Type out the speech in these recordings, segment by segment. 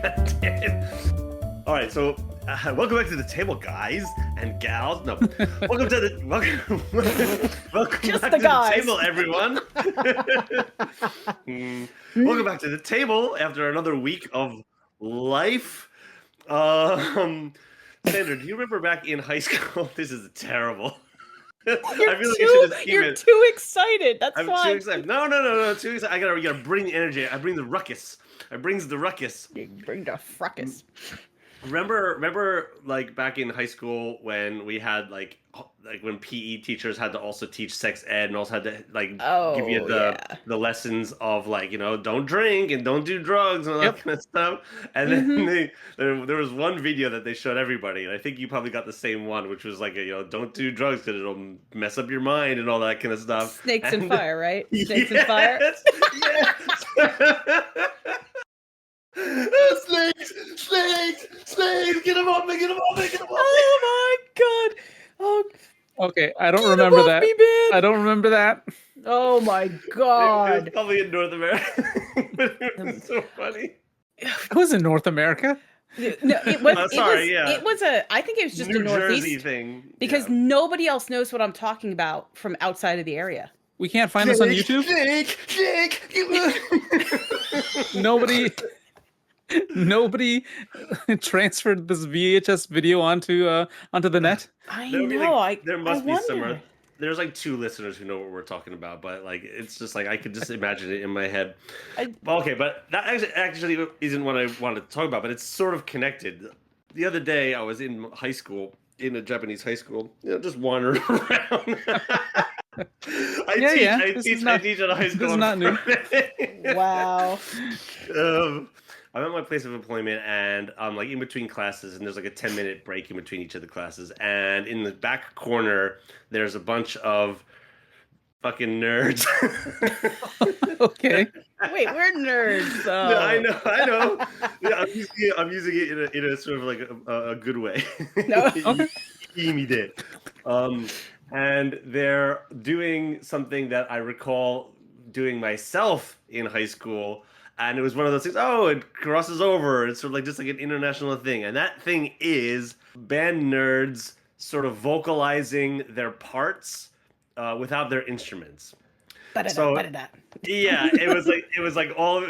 All right, so welcome back to the table, guys and gals. No, welcome to the welcome Just back the to guys. the table, everyone. Welcome back to the table after another week of life. Sandra, do you remember back in high school? This is terrible. I feel like I should just keep You're it. too excited. That's I'm fine. too excited. No, too excited. I gotta bring the energy. I bring the ruckus. I brings the ruckus. You bring the fracas. Remember, like back in high school when we had like when PE teachers had to also teach sex ed and also had to like give you the lessons of like don't drink and don't do drugs and all that kind of stuff. And then there was one video that they showed everybody, and I think you probably got the same one, which was like don't do drugs because it'll mess up your mind and all that kind of stuff. Snakes and fire, right? Snakes Yes, and fire. yes. Snakes! Get him off me! Oh my god! Oh, Okay, I don't get remember him off that. me, man. I don't remember that. Oh my It was god! probably in North America, but it was so funny. It was in North America. No, it was. Sorry, It was a. I think it was just New a Northeast Jersey thing. because nobody else knows what I'm talking about from outside of the area. We can't find this on YouTube. Nobody transferred this VHS video onto the net. I There know. must be wonder. somewhere. There's like 2 listeners who know what we're talking about, but like it's just like I could just imagine it in my head. Okay, but that actually isn't what I wanted to talk about, but it's sort of connected. The other day I was in high school, in a Japanese high school, just wandering around. I teach at a high school. This is not new. Wow. I'm at my place of employment, and I'm like in between classes, and there's like a 10-minute break in between each of the classes. And in the back corner, there's a bunch of fucking nerds. Okay. Wait, we're nerds, though. No, I know. Yeah, I'm using it in a sort of like a good way. No. Okay. And they're doing something that I recall doing myself in high school. And it was one of those things, it crosses over. It's sort of like just like an international thing. And that thing is band nerds sort of vocalizing their parts without their instruments. Yeah, it was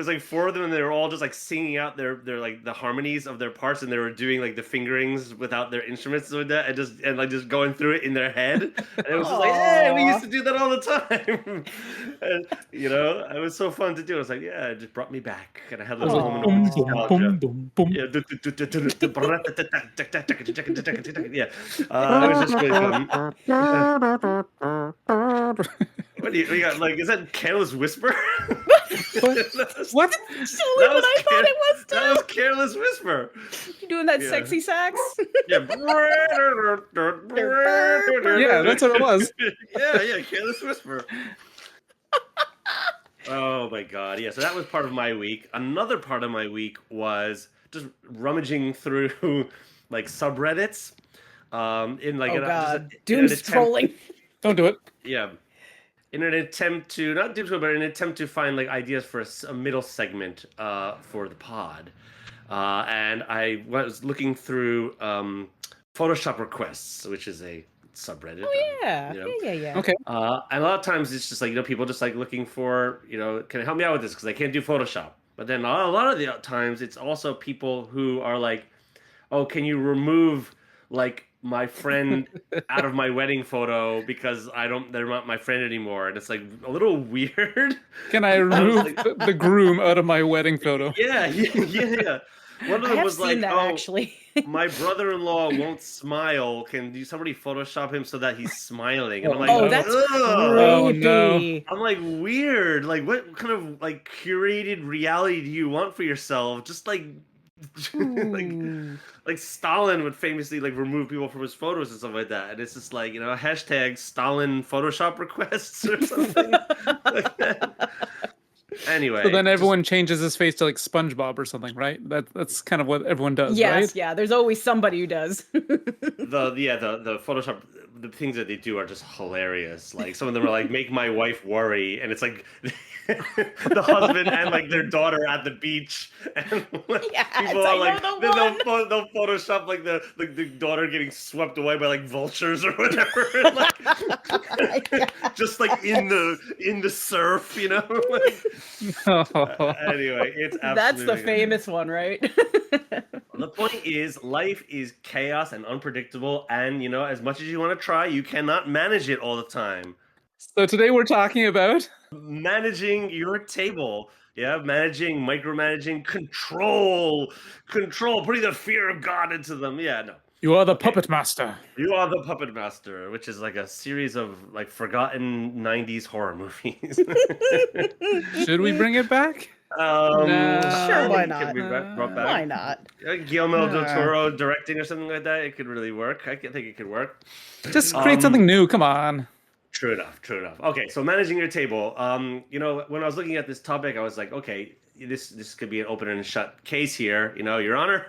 like 4 of them, and they were all just like singing out their like the harmonies of their parts, and they were doing like the fingerings without their instruments with that, and just going through it in their head. And it was just like, hey, we used to do that all the time. And it was so fun to do. I was like, yeah, it just brought me back, and I had those moments of nostalgia. Yeah, it was just really fun. What do you got? Like, is that Careless Whisper? What? That's totally what I thought it was, too. That was Careless Whisper. You doing that sexy sax? Yeah. Yeah, that's what it was. Yeah, Careless Whisper. Oh my god, yeah. So that was part of my week. Another part of my week was just rummaging through like subreddits. In like doom scrolling. Don't do it. Yeah. In an attempt to not doom scroll, but in an attempt to find like ideas for a middle segment for the pod. And I was looking through Photoshop requests, which is a subreddit. Oh yeah. Yeah. Okay. And a lot of times it's just like people just like looking for can you help me out with this because I can't do Photoshop. But then a lot of the times it's also people who are like, oh, can you remove like my friend out of my wedding photo because they're not my friend anymore, and it's like a little weird. Can I remove the groom out of my wedding photo? Yeah. One of them was like, actually. My brother-in-law won't smile. Can somebody Photoshop him so that he's smiling? And I'm like, that's ugh. Oh, no. I'm like, weird. Like, what kind of like curated reality do you want for yourself? Just like like Stalin would famously like remove people from his photos and stuff like that, and it's just like hashtag Stalin Photoshop requests or something like that. Anyway, So then everyone changes his face to like SpongeBob or something, right? That's kind of what everyone does, Yes, right? yeah. There's always somebody who does. the Photoshop the things that they do are just hilarious. Like some of them are like make my wife worry, and it's like the husband and like their daughter at the beach, and like, people are like they'll Photoshop like the daughter getting swept away by like vultures or whatever, like, just like in the surf, you know. Anyway, it's absolutely that's the famous one, right? The point is, life is chaos and unpredictable, and you know, as much as you want to try, you cannot manage it all the time. So today we're talking about managing your table. Yeah, micromanaging, control, putting the fear of God into them. Yeah, no. You are the puppet master. You are the puppet master, which is like a series of like forgotten 90s horror movies. Should we bring it back? No. Sure, why not? Can be brought back. Why not? Guillermo del Toro directing or something like that. It could really work. I think it could work. Just create something new. Come on. True enough. Okay, so managing your table. You know, when I was looking at this topic, I was like, okay, this could be an open and shut case here. You know, Your Honor.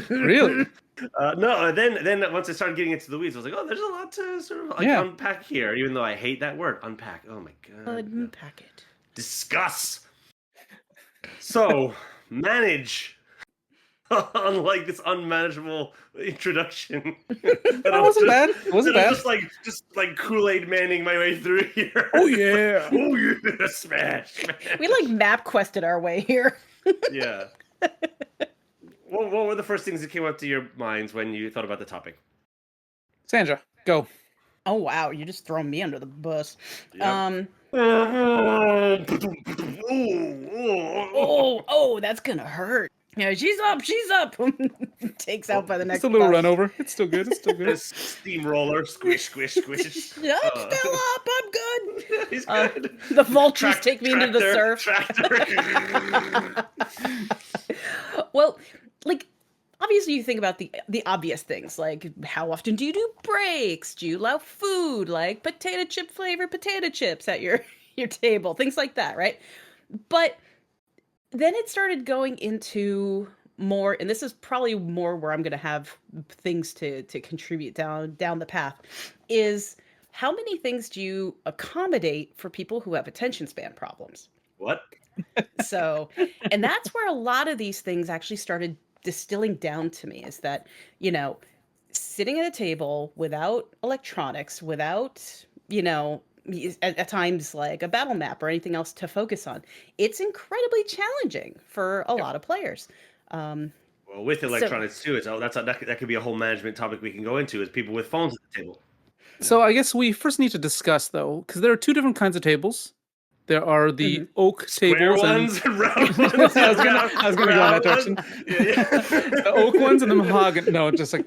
Really? No. Then once I started getting into the weeds, I was like, oh, there's a lot to sort of like unpack here. Even though I hate that word, unpack. Oh my god. Unpack it. Discuss. So manage. Unlike this unmanageable introduction. That wasn't bad. It wasn't bad. Just like Kool-Aid manning my way through here. Oh yeah. Oh yeah. Smash. We like map quested our way here. Yeah. What were the first things that came up to your minds when you thought about the topic? Sandra, go. Oh wow, you just throw me under the bus. Yep. Oh, that's gonna hurt. Yeah, she's up. Takes out by the next. It's a little bus. run over. It's still good. Steamroller, squish. I'm still up. I'm good. He's good. The vultures take me into the surf. Tractor. Well, like obviously you think about the obvious things, like how often do you do breaks? Do you allow food like potato chip flavored potato chips at your table? Things like that, right? But then it started going into more, and this is probably more where I'm going to have things to contribute down the path, is how many things do you accommodate for people who have attention span problems? What? So, and that's where a lot of these things actually started distilling down to me, is that, you know, sitting at a table without electronics, without, you know, at times like a battle map or anything else to focus on, it's incredibly challenging for a lot of players. Well, with electronics too, that could be a whole management topic we can go into, is people with phones at the table. So I guess we first need to discuss though, because there are two different kinds of tables. There are the oak tables ones and round ones. I was gonna go in that direction. Yeah. The oak ones and the mahogany. No, just like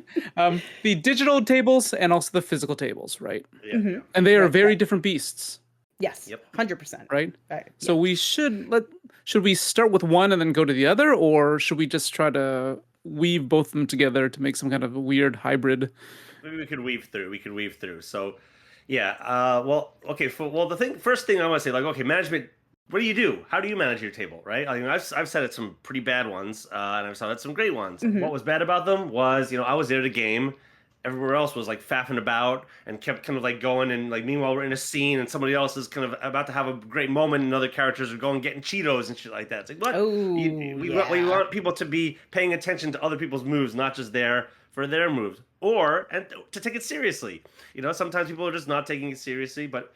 the digital tables and also the physical tables, right? Yeah. Mm-hmm. And they are very different beasts. Yes. Yep. 100%. Right. So we should we start with one and then go to the other, or should we just try to weave both of them together to make some kind of a weird hybrid? Maybe we could weave through. So. Yeah. Well. Okay. First thing I want to say, like, okay, management. What do? How do you manage your table, right? I mean, I've sat at some pretty bad ones, and I've sat at some great ones. Mm-hmm. What was bad about them was, you know, I was there to game. Everywhere else was like faffing about and kept kind of like going, and like meanwhile we're in a scene and somebody else is kind of about to have a great moment, and other characters are going getting Cheetos and shit like that. It's like, what? We want people to be paying attention to other people's moves, not just there for their moves, and to take it seriously. You know, sometimes people are just not taking it seriously, but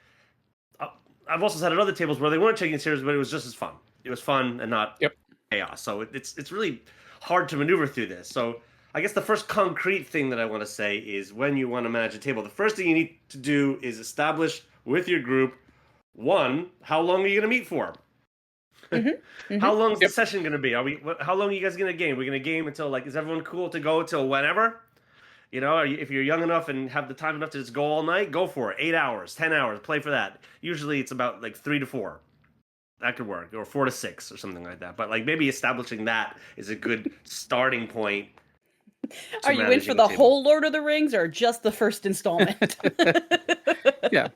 I've also sat at other tables where they weren't taking it seriously, but it was just as fun. It was fun and not chaos. So it's really hard to maneuver through this. So I guess the first concrete thing that I want to say is, when you want to manage a table, the first thing you need to do is establish with your group, one, how long are you going to meet for? Mm-hmm. Mm-hmm. How long is the session going to be? How long are you guys going to game? We're going to game until, like, is everyone cool to go till whenever? You know, if you're young enough and have the time enough to just go all night, go for it. 8 hours, 10 hours, play for that. Usually it's about like 3 to 4. That could work, or 4 to 6 or something like that. But like maybe establishing that is a good starting point. Are you in for the whole Lord of the Rings or just the first installment? Yeah.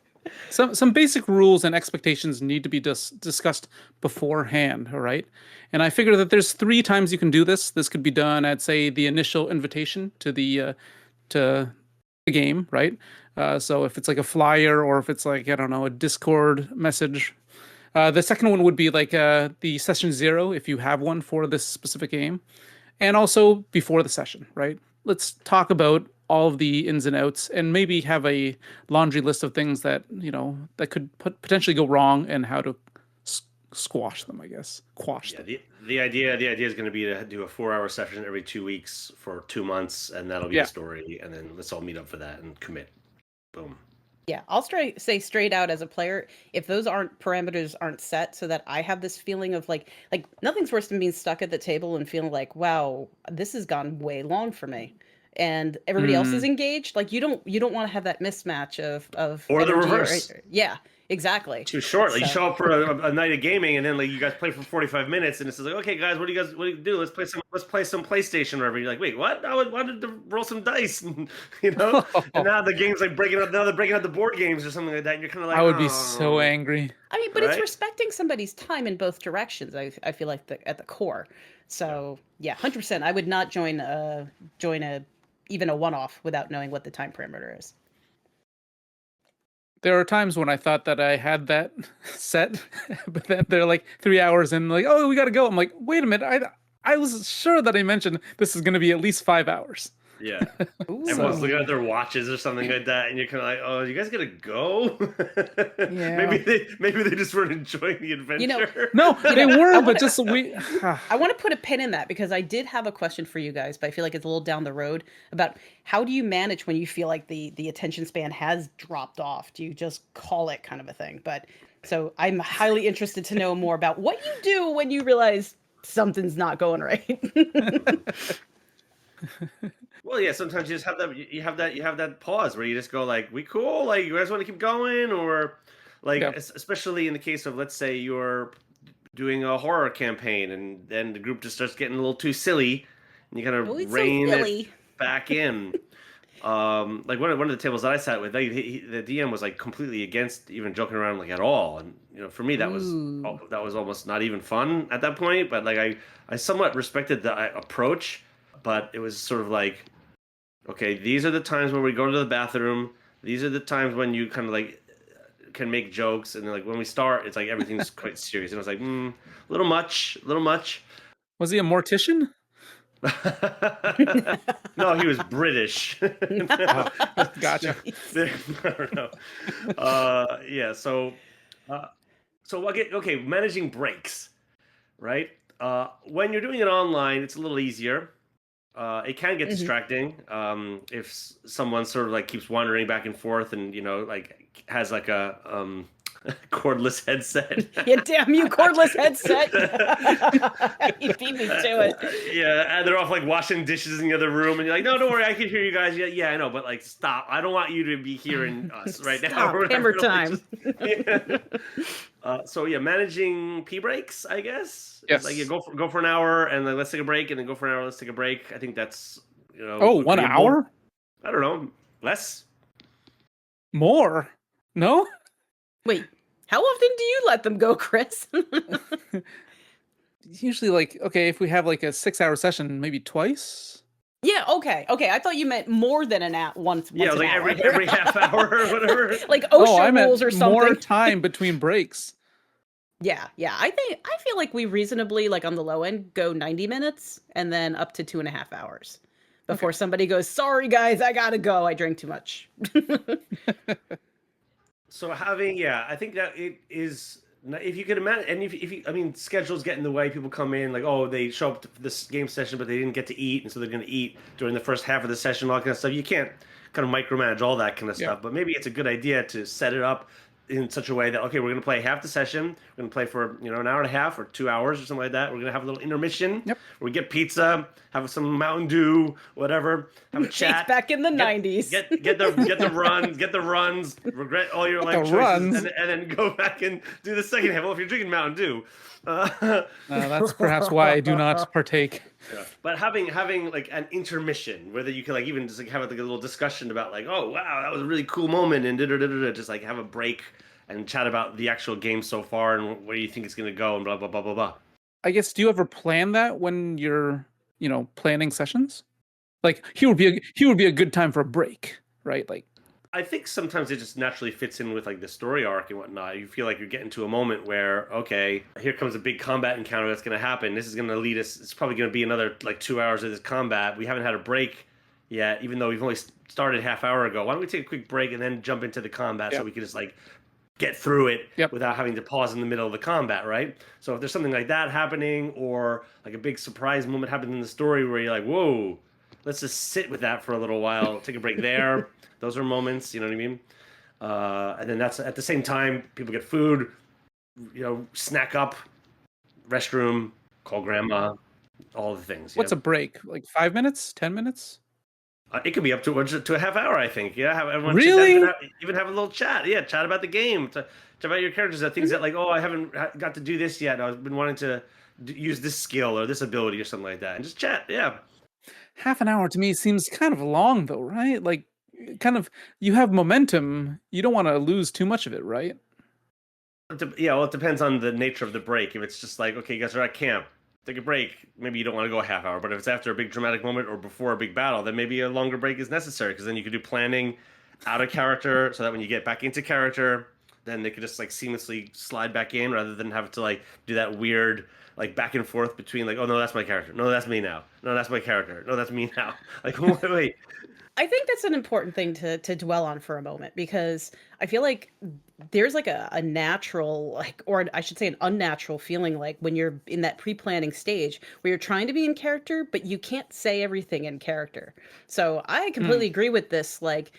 Some basic rules and expectations need to be discussed beforehand, all right? And I figure that there's 3 times you can do this. This could be done at, say, the initial invitation to the the game, right? So if it's like a flyer or if it's like, I don't know, a Discord message. The second one would be like the session 0 if you have one for this specific game. And also before the session, right? Let's talk about all of the ins and outs and maybe have a laundry list of things that, that could potentially go wrong and how to squash them, I guess. Quash them. The idea is going to be to do a 4-hour session every 2 weeks for 2 months, and that'll be the story. And then let's all meet up for that and commit. Boom. Yeah, I'll say straight out as a player, if those parameters aren't set so that I have this feeling of like nothing's worse than being stuck at the table and feeling like, wow, this has gone way long for me. And everybody else is engaged. Like you don't want to have that mismatch of or the reverse. Yeah, exactly. Too short. Like you show up for a night of gaming, and then like you guys play for 45 minutes, and it's like, okay, guys, what do you do? Let's play some PlayStation or whatever. You're like, wait, what? I wanted to roll some dice, and, and now the game's like breaking up. Now they're breaking up the board games or something like that. And you're kind of like, I would be so angry. I mean, but it's respecting somebody's time in both directions. I feel like at the core. So yeah, 100%. I would not join even a one-off without knowing what the time parameter is. There are times when I thought that I had that set, but then they're like 3 hours in, like, oh, we got to go. I'm like, wait a minute. I was sure that I mentioned this is going to be at least 5 hours. Yeah. Everyone's looking at their watches or something like that, and you're kind of like, oh, you guys got to go? Yeah. Maybe they just weren't enjoying the adventure. No, they were, but just I want to put a pin in that because I did have a question for you guys, but I feel like it's a little down the road about how do you manage when you feel like the attention span has dropped off? Do you just call it kind of a thing? But so I'm highly interested to know more about what you do when you realize something's not going right. Well, yeah. Sometimes you just have that. You have that pause where you just go like, "We cool? Like, you guys want to keep going?" Or like, especially in the case of, let's say, you're doing a horror campaign, and then the group just starts getting a little too silly, and you kind of rein it back in. Like one of the tables that I sat with, the DM was like completely against even joking around like at all, and for me that was almost not even fun at that point. But like I somewhat respected the approach, but it was sort of like, okay, these are the times when we go to the bathroom. These are the times when you kind of like can make jokes, and then like when we start, it's like everything's quite serious. And I was like, a little much. Was he a mortician? No, he was British. Gotcha. I don't know. Yeah. So okay, managing breaks, right? When you're doing it online, it's a little easier. It can get distracting if someone sort of like keeps wandering back and forth and like has like a cordless headset. Yeah, damn you, cordless headset. You beat me to it. Yeah, and they're off like washing dishes in the other room, and you're like, no, don't worry, I can hear you guys. Yeah, I know, but like, stop. I don't want you to be hearing us right now. Hammer time. So yeah, managing pee breaks, I guess. Yes. Like you go for an hour, and then let's take a break, and then go for an hour. Let's take a break. I think that's 1 hour. I don't know, less. More? No. Wait, how often do you let them go, Chris? Usually, like, okay, if we have like a 6-hour session, maybe twice. Yeah, okay. I thought you meant more than once. Yeah, like an hour. every half hour or whatever. Like OSHA rules or something. More time between breaks. Yeah. I feel like we reasonably, like on the low end, go 90 minutes and then up to 2.5 hours before somebody goes, sorry guys, I gotta go. I drank too much. So I think that it is, if you can imagine, and if you, I mean, schedules get in the way. People come in like, oh, they show up to this game session, but they didn't get to eat, and so they're going to eat during the first half of the session, all that kind of stuff. You can't kind of micromanage all that kind of stuff, but maybe it's a good idea to set it up in such a way that, okay, we're going to play half the session. We're going to play for, an hour and a half or 2 hours or something like that. We're going to have a little intermission where we get pizza, have some Mountain Dew, whatever, have a chat. It's back in the 90s. Get the runs, regret all your life choices, and then go back and do the second half. Well, if you're drinking Mountain Dew. That's perhaps why I do not partake. Yeah. But having like an intermission, whether you can like even just like have like a little discussion about like, oh wow, that was a really cool moment, and just like have a break and chat about the actual game so far and where you think it's going to go and blah blah blah blah blah. I guess, do you ever plan that when you're planning sessions? Like, he would be a good time for a break, right? Like, I think sometimes it just naturally fits in with like the story arc and whatnot. You feel like you're getting to a moment where, okay, here comes a big combat encounter that's going to happen. This is going to lead us. It's probably going to be another like 2 hours of this combat. We haven't had a break yet, even though we've only started half hour ago. Why don't we take a quick break and then jump into the combat so we can just like get through it without having to pause in the middle of the combat, right? So if there's something like that happening, or like a big surprise moment happening in the story where you're like, whoa, let's just sit with that for a little while, take a break there. Those are moments, you know what I mean? And then that's at the same time, people get food, snack up, restroom, call grandma, all the things. What's a break? Like 5 minutes, 10 minutes? It could be up to a half hour, I think. Yeah, have everyone really even have a little chat. Yeah, chat about the game, chat about your characters, things that like, oh, I haven't got to do this yet. I've been wanting to use this skill or this ability or something like that, and just chat. Yeah, half an hour to me seems kind of long, though, right? Like, kind of, you have momentum. You don't want to lose too much of it, right? Yeah, well, it depends on the nature of the break. If it's just like, okay, you guys are at camp, take a break. Maybe you don't want to go a half hour. But if it's after a big dramatic moment or before a big battle, then maybe a longer break is necessary, because then you could do planning out of character so that when you get back into character, then they could just like seamlessly slide back in rather than have to like do that weird like back and forth between like, oh no, that's my character. No, that's me now. No, that's my character. No, that's me now. Like, wait. I think that's an important thing to dwell on for a moment, because I feel like there's like a natural, like, or I should say an unnatural feeling like when you're in that pre-planning stage where you're trying to be in character, but you can't say everything in character. So I completely agree with this, like,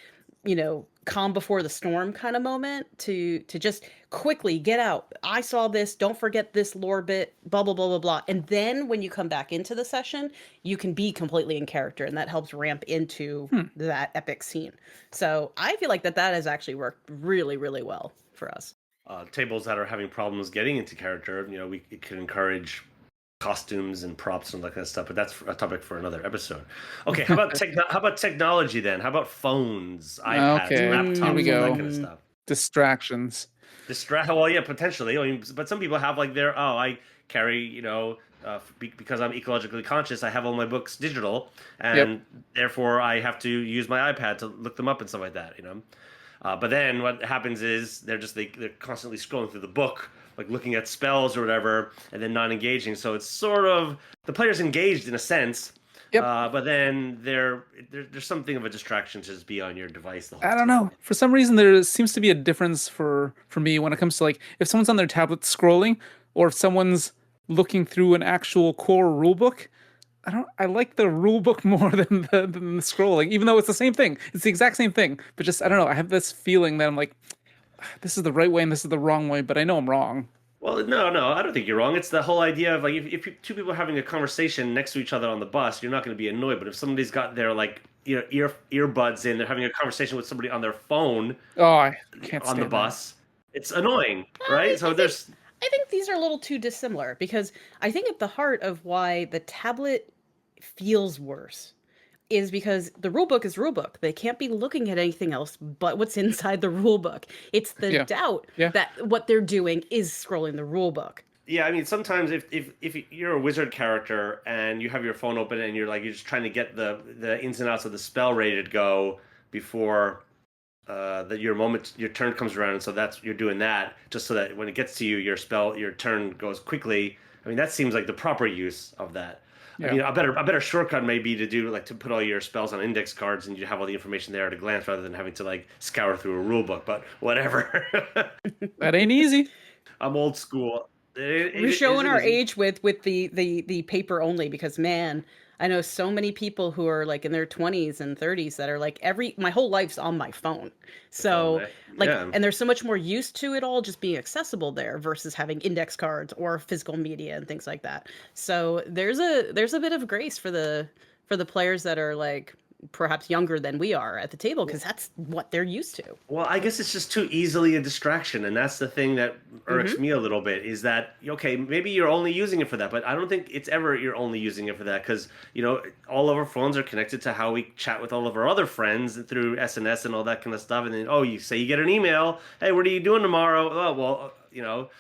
calm before the storm kind of moment to just quickly get out. I saw this, don't forget this lore bit, blah, blah, blah, blah, blah. And then when you come back into the session, you can be completely in character, and that helps ramp into that epic scene. So I feel like that has actually worked really, really well for us. Tables that are having problems getting into character, it could encourage costumes and props and that kind of stuff, but that's a topic for another episode. Okay, how about technology then? How about phones, iPads, laptops, all that kind of stuff? Distractions. Well, yeah, potentially. I mean, but some people have like I carry, because I'm ecologically conscious, I have all my books digital, and therefore I have to use my iPad to look them up and stuff like that, But then what happens is they're constantly scrolling through the book, like looking at spells or whatever, and then not engaging. So it's sort of the player's engaged in a sense, but then there's something of a distraction to just be on your device the whole time. I don't know. For some reason, there seems to be a difference for me when it comes to like if someone's on their tablet scrolling, or if someone's looking through an actual core rulebook. I like the rule book more than the scrolling, even though it's the same thing. It's the exact same thing, but just I don't know. I have this feeling that I'm like, this is the right way and this is the wrong way, but I know I'm wrong. Well, no, I don't think you're wrong. It's the whole idea of like if two people are having a conversation next to each other on the bus, you're not going to be annoyed. But if somebody's got their like earbuds in, they're having a conversation with somebody on their phone. Oh, I can't on the bus. It's annoying, right? I think these are a little too dissimilar, because I think at the heart of why the tablet feels worse is because the rulebook is rulebook. They can't be looking at anything else but what's inside the rulebook. It's the doubt that what they're doing is scrolling the rulebook. Yeah, I mean, sometimes if you're a wizard character and you have your phone open and you're just trying to get the ins and outs of the spell ready to go before your turn comes around, and so you're doing that just so that when it gets to you, your turn goes quickly. I mean, that seems like the proper use of that. Yeah. I mean, a better shortcut may be to put all your spells on index cards and you have all the information there at a glance rather than having to like scour through a rule book. But whatever. That ain't easy. I'm old school. We're showing our age with the paper only, because man, I know so many people who are like in their 20s and 30s that are like my whole life's on my phone. So and there's so much more used to it all just being accessible there versus having index cards or physical media and things like that. So there's a bit of grace for the players that are like perhaps younger than we are at the table, because that's what they're used to. Well, I guess it's just too easily a distraction, and that's the thing that irks me a little bit, is that, okay, maybe you're only using it for that, but I don't think it's ever you're only using it for that, because, all of our phones are connected to how we chat with all of our other friends through SNS and all that kind of stuff, and then, you say you get an email, hey, what are you doing tomorrow? Oh, well,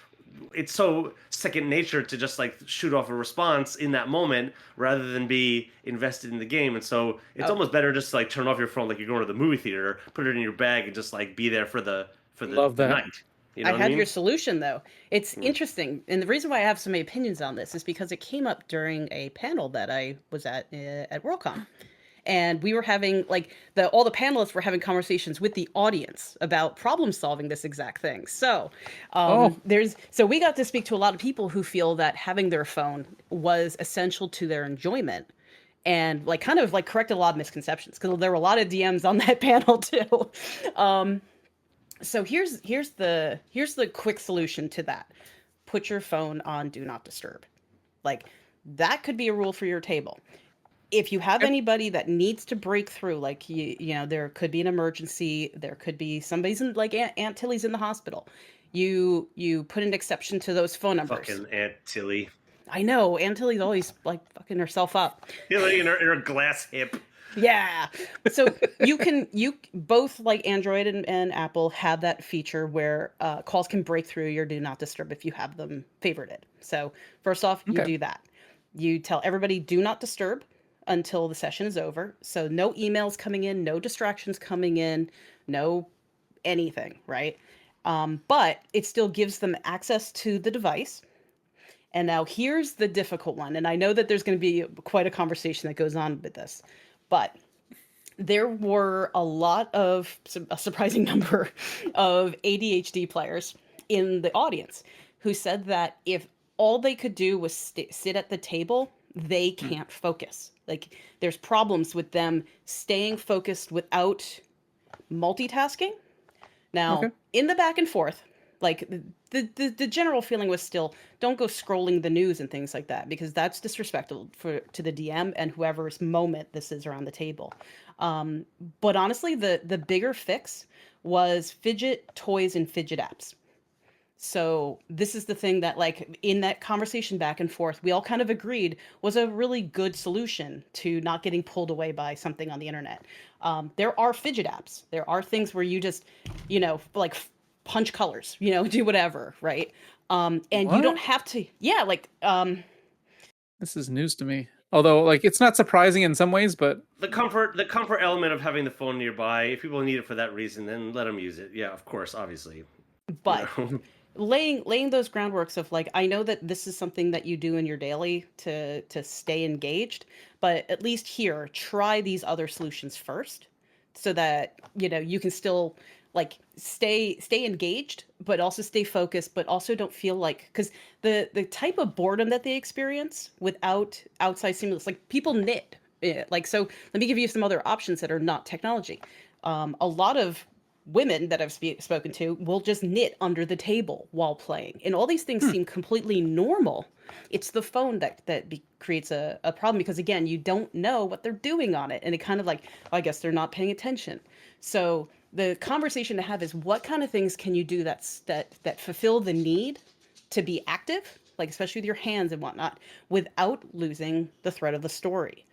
it's so second nature to just like shoot off a response in that moment rather than be invested in the game. And so it's almost better just to like turn off your phone like you're going to the movie theater, put it in your bag, and just like be there for the Love that. night. You know I what have mean? your solution though. It's interesting, and the reason why I have so many opinions on this is because it came up during a panel that I was at Worldcon. And we were having like all the panelists were having conversations with the audience about problem solving this exact thing. So so we got to speak to a lot of people who feel that having their phone was essential to their enjoyment, and like kind of like corrected a lot of misconceptions because there were a lot of DMs on that panel too. So here's the quick solution to that. Put your phone on do not disturb. Like that could be a rule for your table. If you have anybody that needs to break through, like you know, there could be an emergency, there could be somebody's in like Aunt Tilly's in the hospital. You put an exception to those phone numbers. Fucking Aunt Tilly. I know Aunt Tilly's always like fucking herself up. Tilly in her glass hip. Yeah. So you both like Android and Apple have that feature where calls can break through your do not disturb if you have them favorited. So first off, you do that. You tell everybody do not disturb until the session is over. So no emails coming in, no distractions coming in, no anything, right? But it still gives them access to the device. And now here's the difficult one. And I know that there's going to be quite a conversation that goes on with this. But there were a surprising number of ADHD players in the audience who said that if all they could do was sit at the table, they can't focus. Like there's problems with them staying focused without multitasking. Now, in the back and forth, like the general feeling was still don't go scrolling the news and things like that because that's disrespectful to the DM and whoever's moment this is around the table. But honestly, the bigger fix was fidget toys and fidget apps. So this is the thing that like in that conversation back and forth, we all kind of agreed was a really good solution to not getting pulled away by something on the internet. There are fidget apps. There are things where you just, you know, like punch colors, you know, do whatever, right? And you don't have to, this is news to me. Although, like, it's not surprising in some ways, but the comfort element of having the phone nearby. If people need it for that reason, then let them use it. Yeah, of course, obviously. But laying those groundworks of like, I know that this is something that you do in your daily to stay engaged, but at least here, try these other solutions first, so that you know you can still like stay engaged, but also stay focused, but also don't feel like because the type of boredom that they experience without outside stimulus, like people knit, like so. Let me give you some other options that are not technology. A lot of women that I've spoken to will just knit under the table while playing, and all these things seem completely normal. It's the phone that creates a problem because again, you don't know what they're doing on it, and it kind of like, oh, I guess they're not paying attention. So the conversation to have is what kind of things can you do that fulfill the need to be active, like especially with your hands and whatnot, without losing the thread of the story.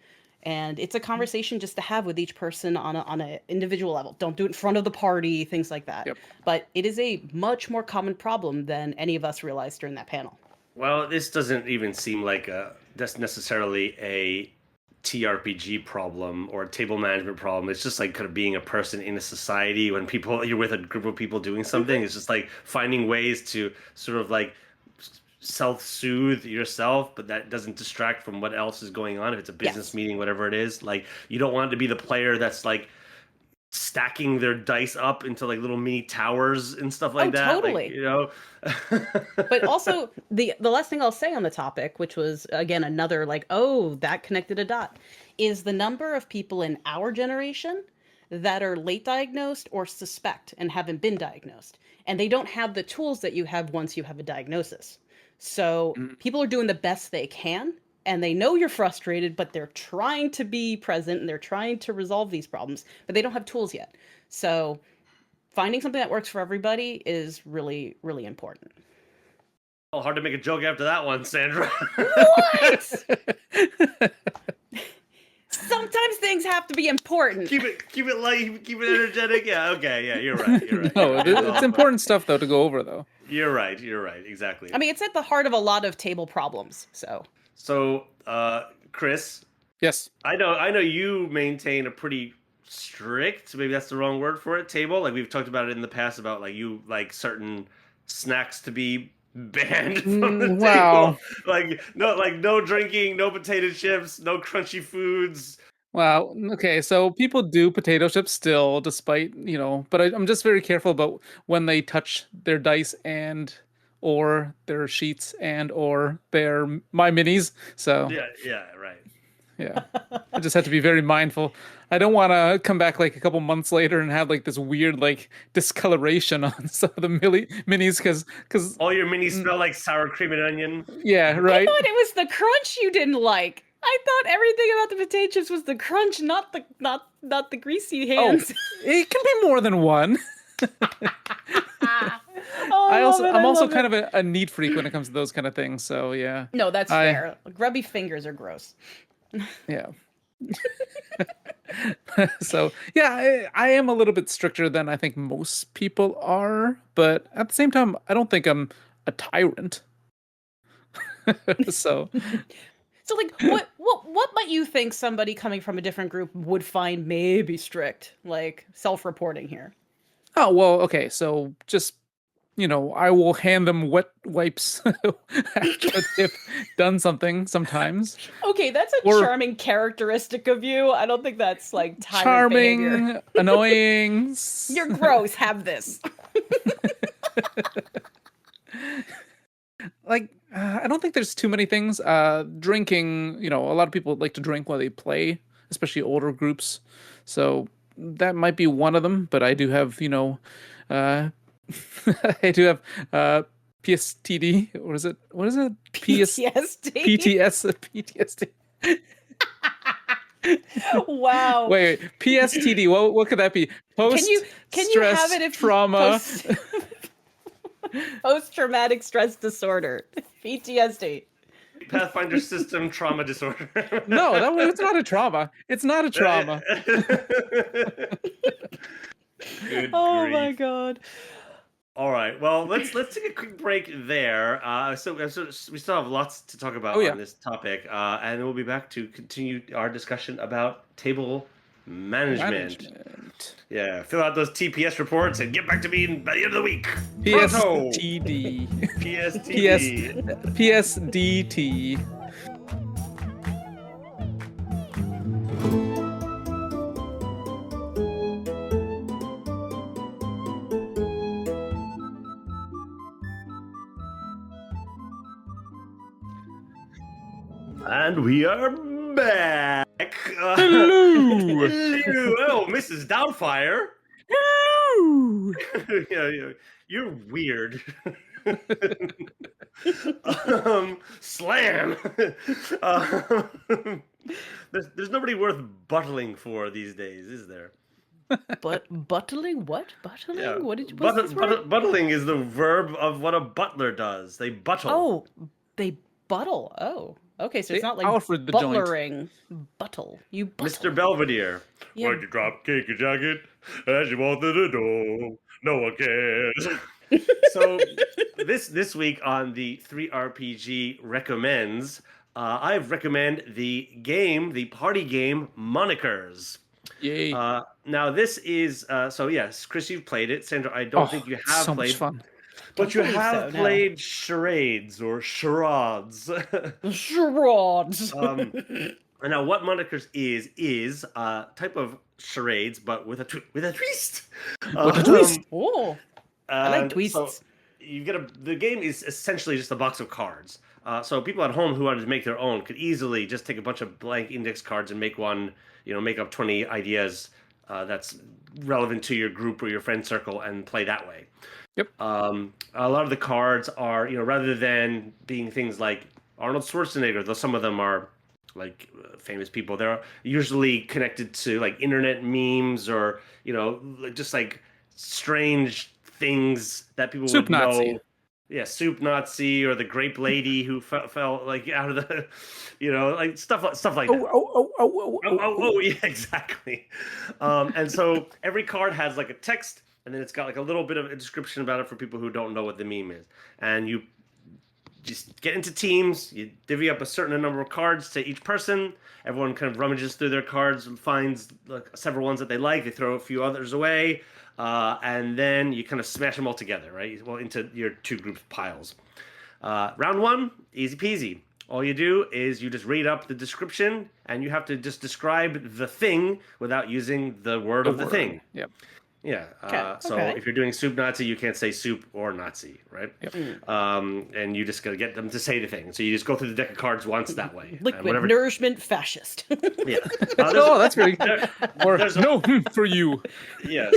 And it's a conversation just to have with each person on a individual level. Don't do it in front of the party, things like that. Yep. But it is a much more common problem than any of us realized during that panel. Well, this doesn't even seem like that's necessarily a TRPG problem or a table management problem. It's just like kind of being a person in a society when you're with a group of people doing something. It's just like finding ways to sort of like self-soothe yourself, but that doesn't distract from what else is going on. If it's a business meeting, whatever it is, like you don't want to be the player that's like stacking their dice up into like little mini towers and stuff like that. Totally. Like, you know. But also the last thing I'll say on the topic, which was again another like, oh, that connected a dot, is the number of people in our generation that are late diagnosed or suspect and haven't been diagnosed, and they don't have the tools that you have once you have a diagnosis. So people are doing the best they can, and they know you're frustrated, but they're trying to be present and they're trying to resolve these problems, but they don't have tools yet. So finding something that works for everybody is really, really important. Well, hard to make a joke after that one, Sandra. What? Sometimes things have to be important. Keep it light, keep it energetic. Yeah, okay, yeah, you're right. No, it's important stuff though to go over though. You're right. Exactly. I mean, it's at the heart of a lot of table problems. So, Chris. Yes. I know you maintain a pretty strict, maybe that's the wrong word for it, table. Like we've talked about it in the past about like you like certain snacks to be banned from the Wow. table. Like no drinking, no potato chips, no crunchy foods. Wow. Okay. So people do potato chips still, despite, but I'm just very careful about when they touch their dice and or their sheets and or their my minis. So Yeah, right. yeah, I just have to be very mindful. I don't want to come back like a couple months later and have like this weird like discoloration on some of the minis because all your minis smell like sour cream and onion. Yeah, right. I thought it was the crunch you didn't like. I thought everything about the potato chips was the crunch, not the greasy hands. Oh, it can be more than one. I'm also kind of a neat freak when it comes to those kind of things. So yeah. No, that's fair. Grubby fingers are gross. Yeah. So yeah, I am a little bit stricter than I think most people are, but at the same time, I don't think I'm a tyrant. So like what might you think somebody coming from a different group would find maybe strict, like self-reporting here? Oh, well, okay, so just I will hand them wet wipes after they've done something sometimes. Okay, that's a charming characteristic of you. I don't think that's like charming behavior. Annoying. You're gross. Have this. Like I don't think there's too many things. Drinking, a lot of people like to drink while they play, especially older groups. So that might be one of them. But I do have, I do have PSTD. What is it? PTSD. Wow. Wait, PSTD. What could that be? Post can you have it if trauma. Post-traumatic stress disorder, PTSD. Pathfinder system trauma disorder. No, it's not a trauma. It's not a trauma. Good oh grief. My god. All right. Well, let's take a quick break there. So we still have lots to talk about on this topic, and we'll be back to continue our discussion about table management. Yeah, fill out those TPS reports and get back to me by the end of the week. PSTD. PSDT. And we are back. Hello. Hello. Oh, Mrs. Doubtfire. Hello. You're weird. Slam. There's nobody worth buttling for these days, is there? But buttling? What? Buttling? Yeah. Buttling is the verb of what a butler does. They buttle. Oh, they buttle. Oh. Okay, so it's not like Alfred the butlering. Buttle. You buttle. Mr. Belvedere. Yeah. Why'd you drop cake your jacket as you walk through the door? No one cares. So this week on the 3RPG recommends, I recommend the party game Monikers. Yay. Now this is so yes, Chris, you've played it. Sandra, I don't think you have so played. Much fun. But you have played charades or charades. Charades. And now what Monikers is a type of charades, but with a twist. With a twist. Oh, I like twists. So you the game is essentially just a box of cards. So people at home who wanted to make their own could easily just take a bunch of blank index cards and make one, make up 20 ideas that's relevant to your group or your friend circle and play that way. Yep. A lot of the cards are, rather than being things like Arnold Schwarzenegger, though some of them are like famous people, they're usually connected to like internet memes or, just like strange things that people Soup would know. Nazi. Yeah, Soup Nazi or the Grape Lady who fell like out of the, like stuff like that. Oh, yeah, exactly. And so every card has like a text and then it's got like a little bit of a description about it for people who don't know what the meme is. And you just get into teams, you divvy up a certain number of cards to each person. Everyone kind of rummages through their cards and finds like several ones that they like. They throw a few others away, and then you kind of smash them all together, right? Well, into your two group piles. Round one, easy peasy. All you do is you just read up the description, and you have to just describe the thing without using the word of the thing. Yep. Yeah. So if you're doing soup Nazi, you can't say soup or Nazi, right? Yep. And you just gotta get them to say the thing. So you just go through the deck of cards once that way. Liquid nourishment fascist. Yeah. Oh, that's very good. Or no for you. Yes.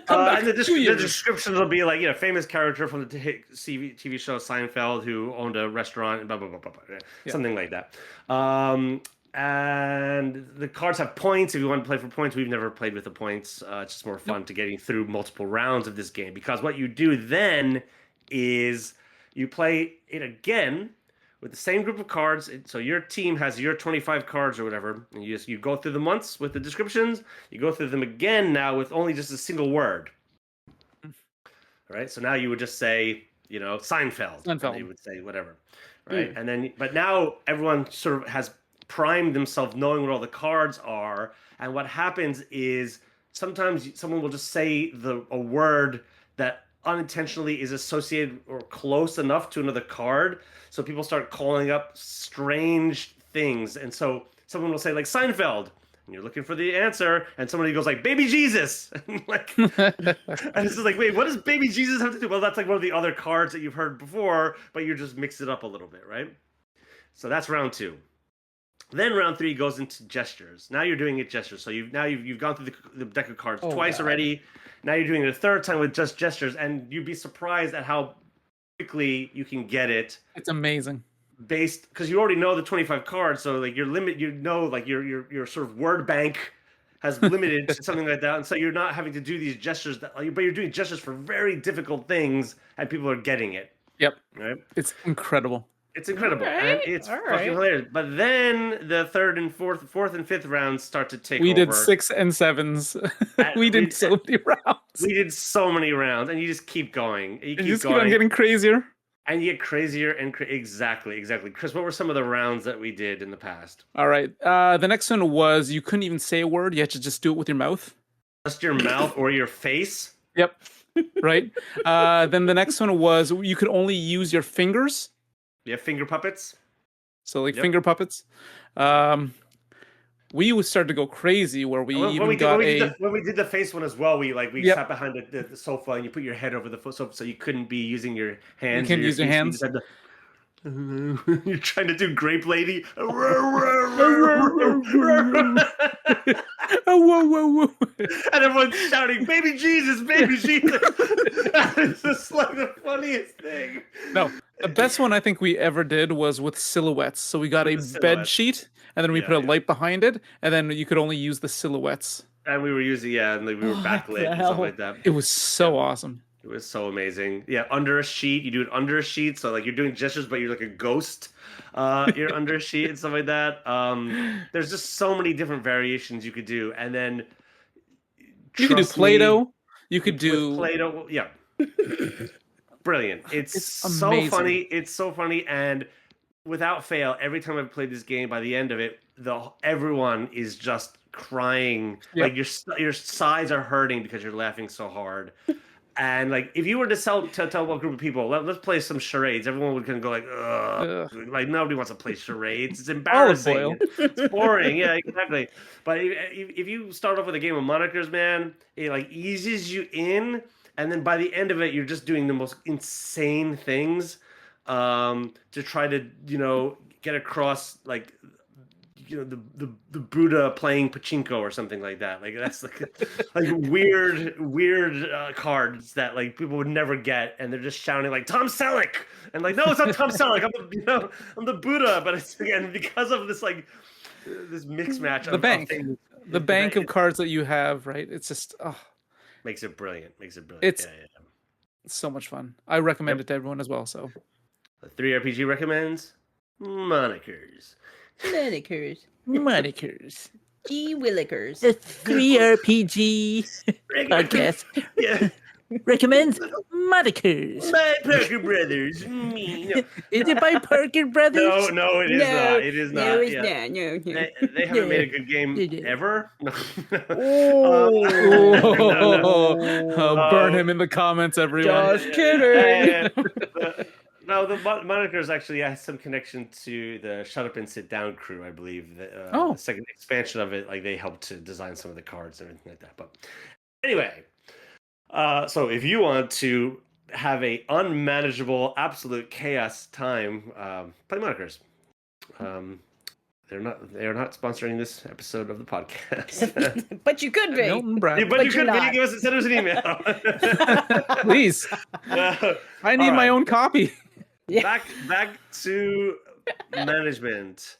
And the descriptions will be like, famous character from the TV show Seinfeld who owned a restaurant, and blah, blah, blah, blah, blah. Yeah. Something like that. And the cards have points. If you want to play for points, we've never played with the points. It's just more fun to getting through multiple rounds of this game, because what you do then is you play it again with the same group of cards. So your team has your 25 cards or whatever, and you go through them once with the descriptions. You go through them again now with only just a single word. All right. So now you would just say, Seinfeld. Seinfeld. You would say whatever. Right. And then, but now everyone sort of has primed themselves knowing what all the cards are, and what happens is sometimes someone will just say a word that unintentionally is associated or close enough to another card, so people start calling up strange things. And so someone will say like Seinfeld, and you're looking for the answer, and somebody goes like Baby Jesus, and it's just like, wait, what does Baby Jesus have to do? Well, that's like one of the other cards that you've heard before, but you just mix it up a little bit, right? So that's round two. Then round three goes into gestures. Now you're doing it gestures. So you've gone through the deck of cards twice already. Now you're doing it a third time with just gestures, and you'd be surprised at how quickly you can get it. It's amazing. Because you already know the 25 cards, so like your limit, like your sort of word bank has limited to something like that, and so you're not having to do these gestures but you're doing gestures for very difficult things, and people are getting it. Yep. Right. It's incredible. It's incredible, and it's fucking hilarious. But then the third and fourth and fifth rounds start to take over. We did 6 and 7s. we did so many rounds. We did so many rounds, and you just keep going. You keep on getting crazier. And you get crazier and exactly. Chris, what were some of the rounds that we did in the past? All right. The next one was you couldn't even say a word. You had to just do it with your mouth. Just your mouth or your face? Yep. Right. Then the next one was you could only use your fingers. Yeah, finger puppets. So finger puppets. We started to go crazy where we when we did the face one as well. We sat behind the sofa, and you put your head over the sofa, so you couldn't be using your hands. You can't use your hands. You're trying to do Grape Lady. Whoa. And everyone's shouting, Baby Jesus, Baby Jesus. It's just like the funniest thing. No, the best one I think we ever did was with silhouettes. So we got a bed sheet, and then we put a light behind it, and then you could only use the silhouettes. And we were using, and we were backlit and stuff like that. It was so awesome. It was so amazing. Yeah, under a sheet. You do it under a sheet, so like you're doing gestures, but you're like a ghost. You're under a sheet and stuff like that. There's just so many different variations you could do, and then you could do Play-Doh. You could do Play-Doh. Yeah, brilliant. It's so funny. It's so funny, and without fail, every time I've played this game, by the end of it, everyone is just crying. Yep. Like your sides are hurting because you're laughing so hard. And like, if you were to tell a group of people, let's play some charades, everyone would kind of go like, ugh. Like nobody wants to play charades. It's embarrassing. It's boring. Yeah, exactly. But if you start off with a game of Monikers, man, it like eases you in, and then by the end of it, you're just doing the most insane things to try to get across like. The Buddha playing pachinko or something like that. Like that's like weird cards that like people would never get, and they're just shouting like Tom Selleck, and like no, it's not Tom Selleck. I'm the Buddha, but it's again because of this like this mix match. The bank of cards that you have, right? It's just makes it brilliant. It's so much fun. I recommend it to everyone as well. So, the 3RPG recommends Monikers. Monikers. Gee Willikers. The 3RPG podcast. Yeah. recommends Monikers. My Parker Brothers. No. Is it by Parker Brothers? No, it is not. It is No, not. it's Yeah. not. No. They haven't made a good game ever. No. Burn him in the comments, everyone. Just kidding. No, the Monikers actually has some connection to the Shut Up and Sit Down crew, I believe. The second expansion of it, like they helped to design some of the cards and everything like that. But anyway, so if you want to have a unmanageable, absolute chaos time, play Monikers. They are not sponsoring this episode of the podcast. But you could be. But you could be. Send us an email. Please. I need my own copy. Yeah. Back to management,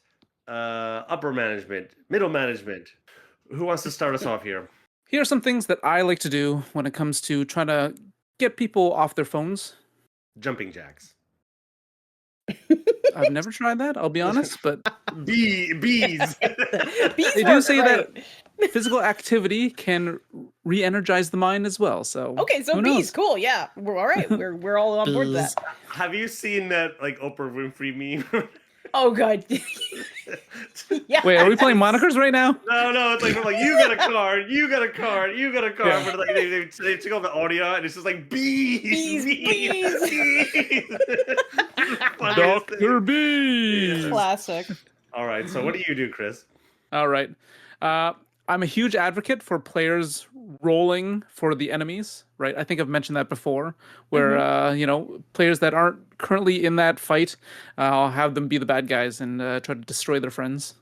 upper management, middle management. Who wants to start us off here? Here are some things that I like to do when it comes to trying to get people off their phones. Jumping jacks. I've never tried that, I'll be honest, but bees. They do say that physical activity can re-energize the mind as well. So okay, so bees, cool, yeah, we're all right. We're all on board with that. Have you seen that like Oprah Winfrey meme? Oh god. Yeah. Wait, are we playing Monikers right now? No, it's like you got a card, you got a card, you got a card. Yeah. But like they took all the audio and it's just like bees. Dr. Bees. Classic. All right, so what do you do, Chris? All right. I'm a huge advocate for players rolling for the enemies, right? I think I've mentioned that before, where, players that aren't currently in that fight, I'll have them be the bad guys and try to destroy their friends.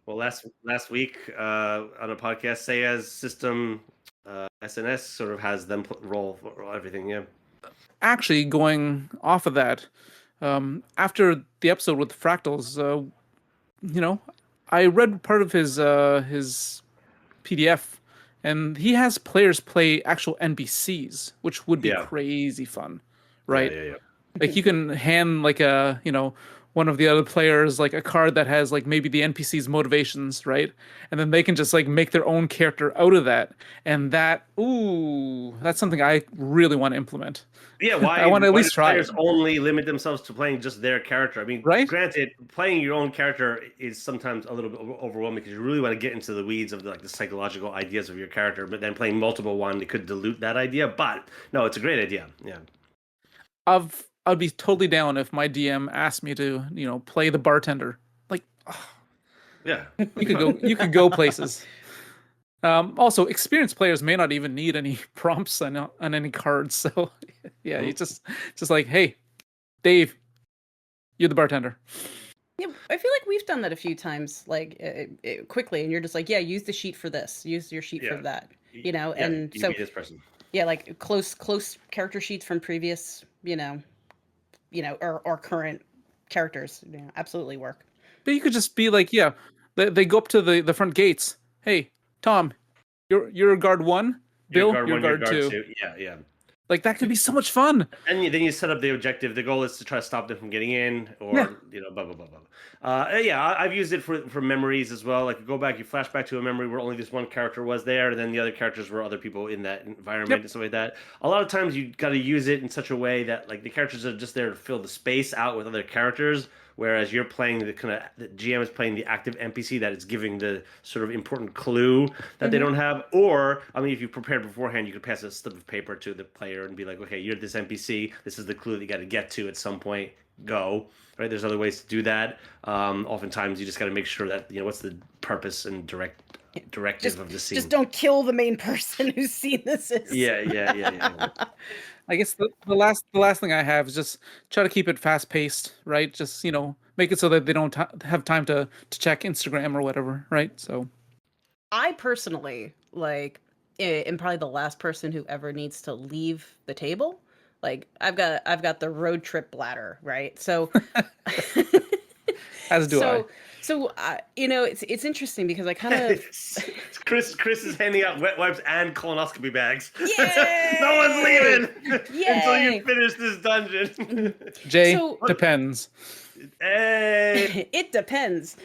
Well, last week on a podcast, Saya's system, SNS, sort of has them roll for everything, yeah. Actually, going off of that, after the episode with the fractals, I read part of his PDF, and he has players play actual NPCs, which would be crazy fun, right? Yeah. Like you can hand like one of the other players like a card that has like maybe the NPC's motivations, right? And then they can just like make their own character out of that. And that's something I really want to implement. Yeah, why? I want to at least try. Players only limit themselves to playing just their character. I mean, granted, playing your own character is sometimes a little bit overwhelming because you really want to get into the weeds of the psychological ideas of your character. But then playing multiple one, it could dilute that idea. But no, it's a great idea. Yeah. I'd be totally down if my DM asked me to, play the bartender. Like, yeah, you could go places. Also, experienced players may not even need any prompts on any cards. So, yeah, you just like, hey, Dave, you're the bartender. Yeah, I feel like we've done that a few times, like quickly, and you're just like, yeah, use the sheet for this, use your sheet for that, and so this person. Yeah, like close character sheets from previous, or current characters, absolutely work. But you could just be like, yeah, they go up to the front gates. Hey, Tom, you're guard 1. Bill, you're guard 2. Yeah. Like that could be so much fun. And then you set up the objective. The goal is to try to stop them from getting in, or blah blah blah blah. I've used it for memories as well. Like you go back, you flash back to a memory where only this one character was there, and then the other characters were other people in that environment and stuff like that. A lot of times you got to use it in such a way that like the characters are just there to fill the space out with other characters. Whereas you're playing the GM is playing the active NPC that is giving the sort of important clue that they don't have. Or, I mean, if you prepared beforehand, you could pass a slip of paper to the player and be like, okay, you're this NPC. This is the clue that you got to get to at some point. Go. Right? There's other ways to do that. Oftentimes, you just got to make sure that, what's the purpose and directive of the scene. Just don't kill the main person whose scene this is. Yeah. I guess the last thing I have is just try to keep it fast paced, right? Just make it so that they don't have time to check Instagram or whatever, right? So, I personally am probably the last person who ever needs to leave the table. Like I've got the road trip bladder, right? So, as do I. So it's interesting because I kind of Chris is handing out wet wipes and colonoscopy bags. Yay! No one's leaving until you finish this dungeon. Jay, depends. Hey. It depends.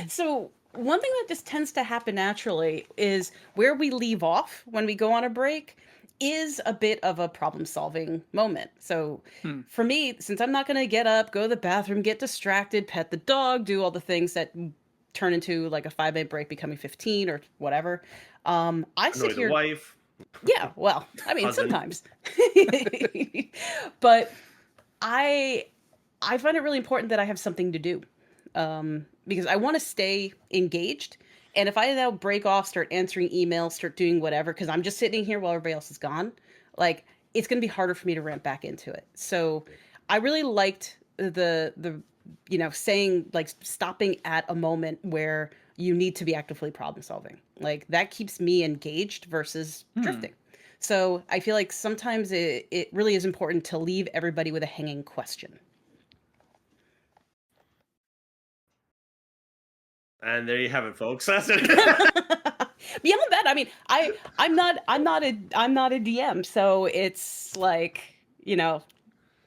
So one thing that just tends to happen naturally is where we leave off when we go on a break is a bit of a problem-solving moment. So for me, since I'm not going to get up, go to the bathroom, get distracted, pet the dog, do all the things that turn into like a 5-minute break becoming 15 or whatever, I sit Annoy the here. wife. Yeah, well, I mean, Husband. sometimes. But I find it really important that I have something to do, because I want to stay engaged. And if I now break off, start answering emails, start doing whatever, because I'm just sitting here while everybody else is gone, like it's going to be harder for me to ramp back into it. So I really liked the saying, like, stopping at a moment where you need to be actively problem solving. Like that keeps me engaged versus drifting. So I feel like sometimes it really is important to leave everybody with a hanging question. And there you have it, folks. That's it. Beyond that, I mean, I'm not a DM, so it's like, I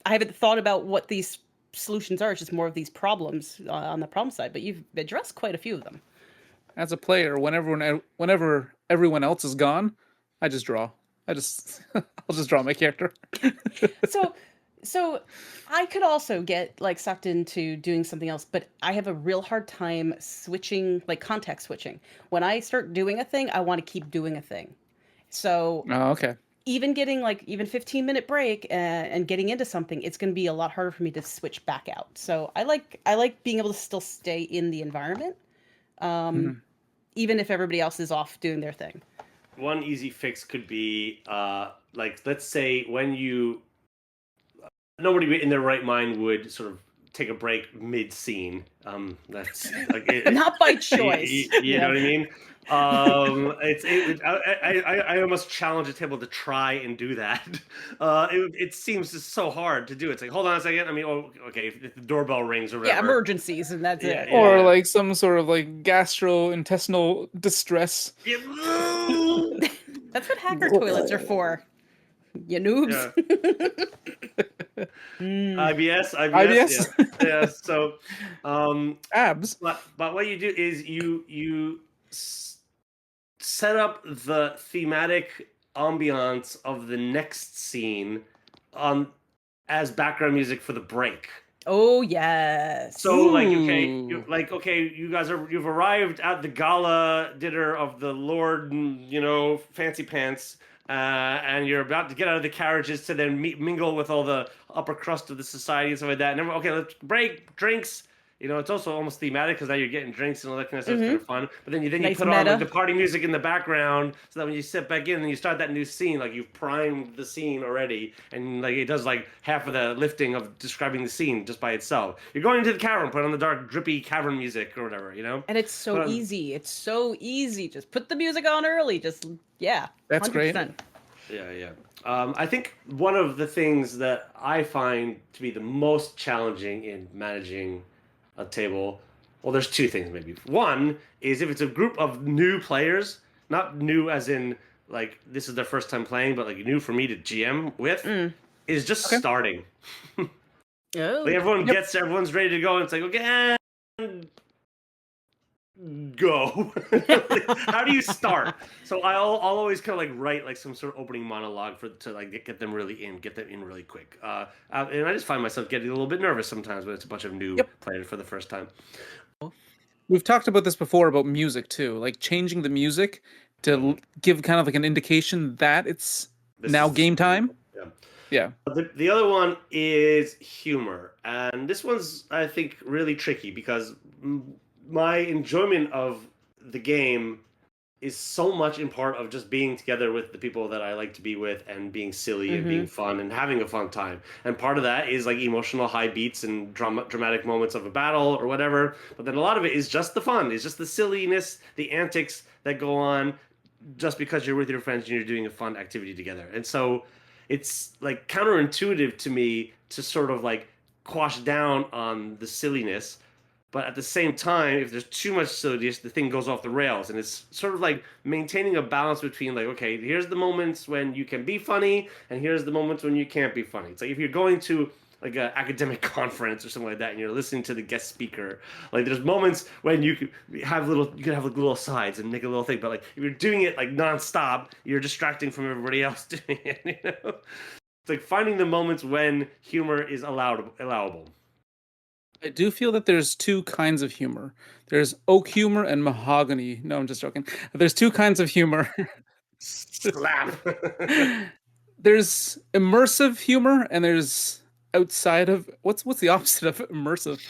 haven't thought about what these solutions are. It's just more of these problems on the problem side, but you've addressed quite a few of them. As a player, whenever everyone else is gone, I just draw. I'll just draw my character. So I could also get like sucked into doing something else, but I have a real hard time switching, like context switching. When I start doing a thing, I want to keep doing a thing. So Okay. even getting like even 15-minute break and getting into something, it's going to be a lot harder for me to switch back out. So I like being able to still stay in the environment, even if everybody else is off doing their thing. One easy fix could be, like, let's say when nobody in their right mind would sort of take a break mid-scene. That's like not by choice. You know what I mean? I almost challenge the table to try and do that. It seems just so hard to do. It's like, hold on a second. I mean, okay, if the doorbell rings or whatever. Yeah, emergencies, and that's it. Or like some sort of like gastrointestinal distress. Yeah. That's what hacker toilets are for. You noobs. Yeah. IBS. Yeah. So, abs. But what you do is you set up the thematic ambiance of the next scene as background music for the break. Oh yes. So like you guys you've arrived at the gala dinner of the Lord, Fancy Pants. And you're about to get out of the carriages to then mingle with all the upper crust of the society and stuff like that. And then, okay, let's break, drinks. It's also almost thematic because now you're getting drinks and all that kind of stuff. It's kind of fun. But then you put on like, the party music in the background so that when you sit back in and you start that new scene, like you've primed the scene already, and like it does like half of the lifting of describing the scene just by itself. You're going into the cavern, put on the dark, drippy cavern music or whatever, And it's so easy. It's so easy. Just put the music on early. That's 100%. Great. Yeah. I think one of the things that I find to be the most challenging in managing a table, well, there's two things maybe. One is if it's a group of new players, not new as in like this is their first time playing, but like new for me to GM with, is just starting. Like everyone's ready to go, and it's like, okay, go. How do you start? So I'll always kind of like write like some sort of opening monologue to like get them in really quick. And I just find myself getting a little bit nervous sometimes when it's a bunch of new players for the first time. We've talked about this before about music too, like changing the music to give kind of like an indication that it's now game time. Yeah. The other one is humor, and this one's I think really tricky because my enjoyment of the game is so much in part of just being together with the people that I like to be with and being silly and being fun and having a fun time. And part of that is like emotional high beats and dramatic moments of a battle or whatever. But then a lot of it is just the fun. It's just the silliness, the antics that go on just because you're with your friends and you're doing a fun activity together. And so it's like counterintuitive to me to sort of like quash down on the silliness. But at the same time, if there's too much silliness, the thing goes off the rails. And it's sort of like maintaining a balance between like, okay, here's the moments when you can be funny, and here's the moments when you can't be funny. It's like if you're going to like an academic conference or something like that, and you're listening to the guest speaker. Like there's moments when you can have little sides and make a little thing, but like if you're doing it like nonstop, you're distracting from everybody else doing it. It's like finding the moments when humor is allowable. I do feel that there's two kinds of humor. There's oak humor and mahogany. No, I'm just joking. There's two kinds of humor. Slap. There's immersive humor and there's outside of what's the opposite of immersive?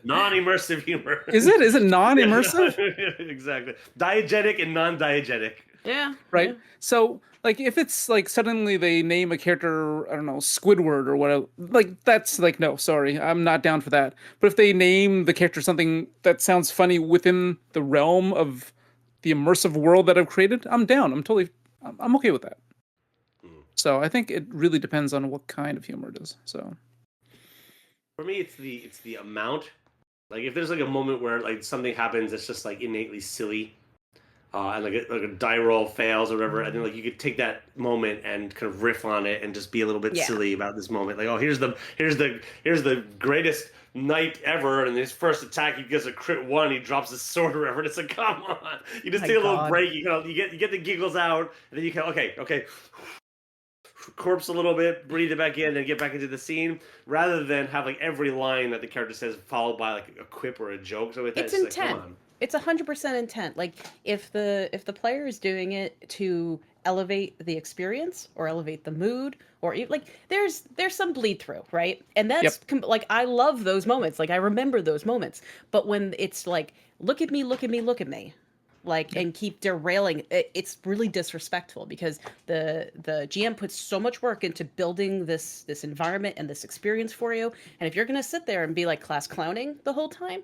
Non-immersive humor. Is it non-immersive? Exactly. Diegetic and non-diegetic. Yeah. Right. Yeah. So like if it's like suddenly they name a character, I don't know, Squidward or whatever, like that's like no, sorry, I'm not down for that. But if they name the character something that sounds funny within the realm of the immersive world that I've created, I'm down. I'm okay with that. So I think it really depends on what kind of humor it is. So for me, it's the amount. Like if there's like a moment where like something happens that's just like innately silly, and like a die roll fails or whatever, and then like you could take that moment and kind of riff on it and just be a little bit silly about this moment. Like, oh, here's the greatest knight ever, and his first attack he gets a crit 1, he drops his sword or whatever. And it's like, come on, you just take a little break. You get the giggles out, and then you can okay. Corpse a little bit, breathe it back in, and get back into the scene, rather than have like every line that the character says followed by like a quip or a joke. So it's intent. Like, it's 100% intent. Like if the player is doing it to elevate the experience or elevate the mood, or like there's some bleed through, right? And that's like I love those moments. Like I remember those moments. But when it's like look at me, like and keep derailing, it's really disrespectful because the GM puts so much work into building this environment and this experience for you, and if you're gonna sit there and be like class clowning the whole time,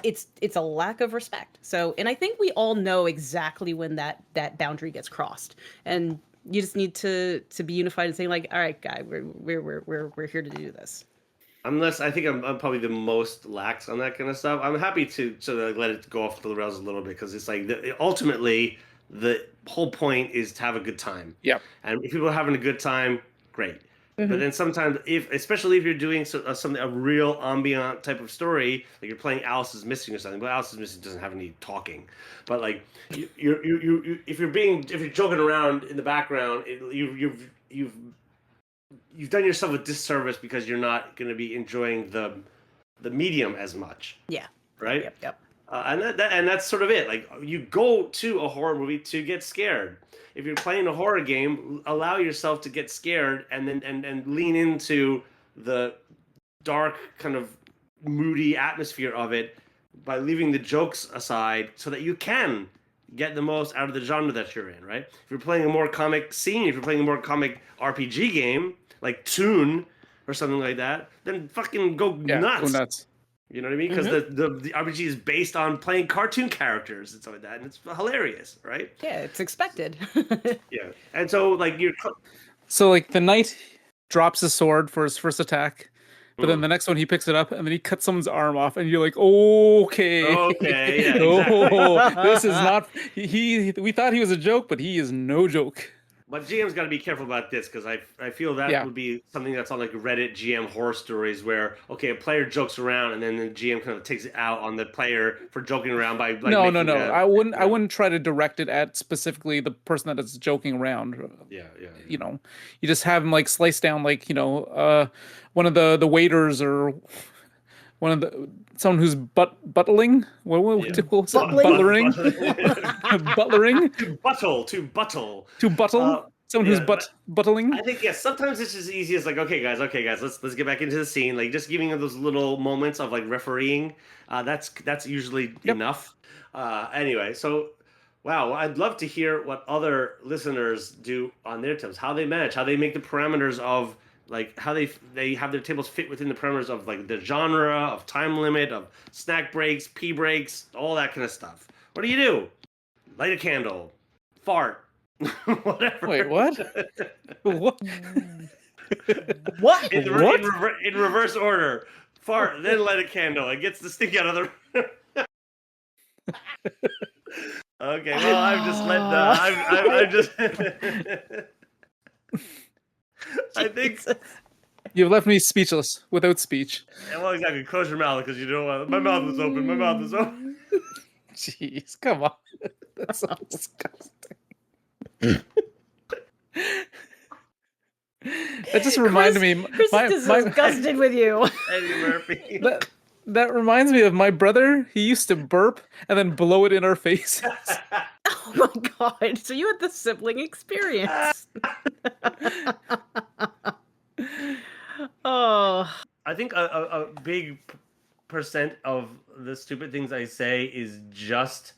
it's a lack of respect. So, and I think we all know exactly when that boundary gets crossed, and you just need to be unified and saying like, all right, guy, we're here to do this. I think I'm probably the most lax on that kind of stuff. I'm happy to sort of let it go off the rails a little bit because it's like ultimately the whole point is to have a good time. Yeah. And if people are having a good time, great. Mm-hmm. But then sometimes, especially if you're doing a real ambient type of story, like you're playing Alice is Missing or something, but Alice is Missing doesn't have any talking. But like if you're joking around in the background, you've done yourself a disservice because you're not going to be enjoying the medium as much. Yeah. Right. Yep. And that's sort of it. Like you go to a horror movie to get scared. If you're playing a horror game, allow yourself to get scared and then and lean into the dark kind of moody atmosphere of it by leaving the jokes aside so that you can get the most out of the genre that you're in, right? If you're playing a more comic scene, if you're playing a more comic RPG game, like Toon or something like that, then fucking go nuts. Go nuts. You know what I mean? Because the RPG is based on playing cartoon characters and stuff like that, and it's hilarious, right? Yeah, it's expected. Yeah, and so like so like the knight drops his sword for his first attack, but then the next one he picks it up and then he cuts someone's arm off, and you're like, okay, yeah, exactly. This is not. We thought he was a joke, but he is no joke. But GM's got to be careful about this because I feel that would be something that's on like Reddit GM horror stories where a player jokes around and then the GM kind of takes it out on the player for joking around by like no. I wouldn't try to direct it at specifically the person that is joking around. Yeah. You know, you just have him like slice down like one of the waiters or one of someone who's buttling. What do you call it? Butlering. Butlering. To buttle. Someone who's buttling. I think sometimes it's as easy as like, okay guys, let's get back into the scene. Like just giving them those little moments of like refereeing. That's usually enough. Anyway, so wow, I'd love to hear what other listeners do on their tables, how they manage, how they make the parameters of like how they have their tables fit within the parameters of like the genre, of time limit, of snack breaks, pee breaks, all that kind of stuff. What do you do? Light a candle, fart, whatever. Wait, what? What? What? In reverse order. Fart, then light a candle. It gets the stink out of the. Okay, well, I've just let the. I think You've left me speechless, without speech. Well, exactly. Close your mouth because you don't want. My mouth is open. My mouth is open. Jeez, come on. That's so disgusting. That just reminded me. Chris is disgusted with you. Eddie Murphy. That reminds me of my brother. He used to burp and then blow it in our faces. Oh my god! So you had the sibling experience. Oh. I think a big percent of the stupid things I say is just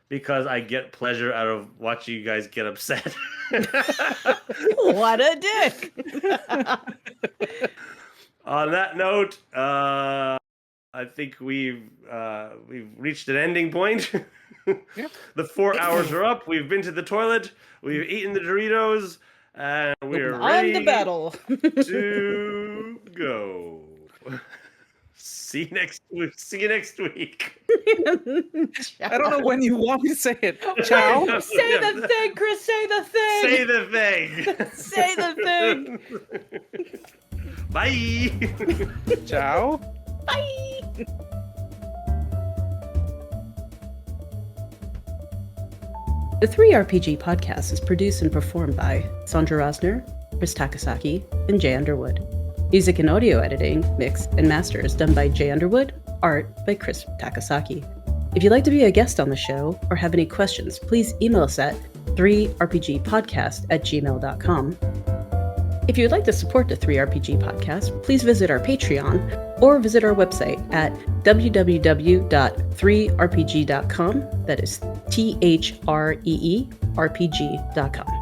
because I get pleasure out of watching you guys get upset. What a dick! On that note, I think we've reached an ending point. Yeah. The 4 hours are up. We've been to the toilet. We've eaten the Doritos, and we're ready on the battle to go. See you next week. I don't know when you want me to say it. Ciao. Say the thing, Chris. Say the thing. Say the thing. Say the thing. Bye. Ciao. Bye. The 3RPG podcast is produced and performed by Sandra Rosner, Chris Takasaki, and Jay Underwood. Music and audio editing, mix, and master is done by Jay Underwood, art by Chris Takasaki. If you'd like to be a guest on the show or have any questions, please email us at 3rpgpodcast@gmail.com. If you would like to support the 3RPG podcast, please visit our Patreon or visit our website at www.3rpg.com. That is THREERPG.com.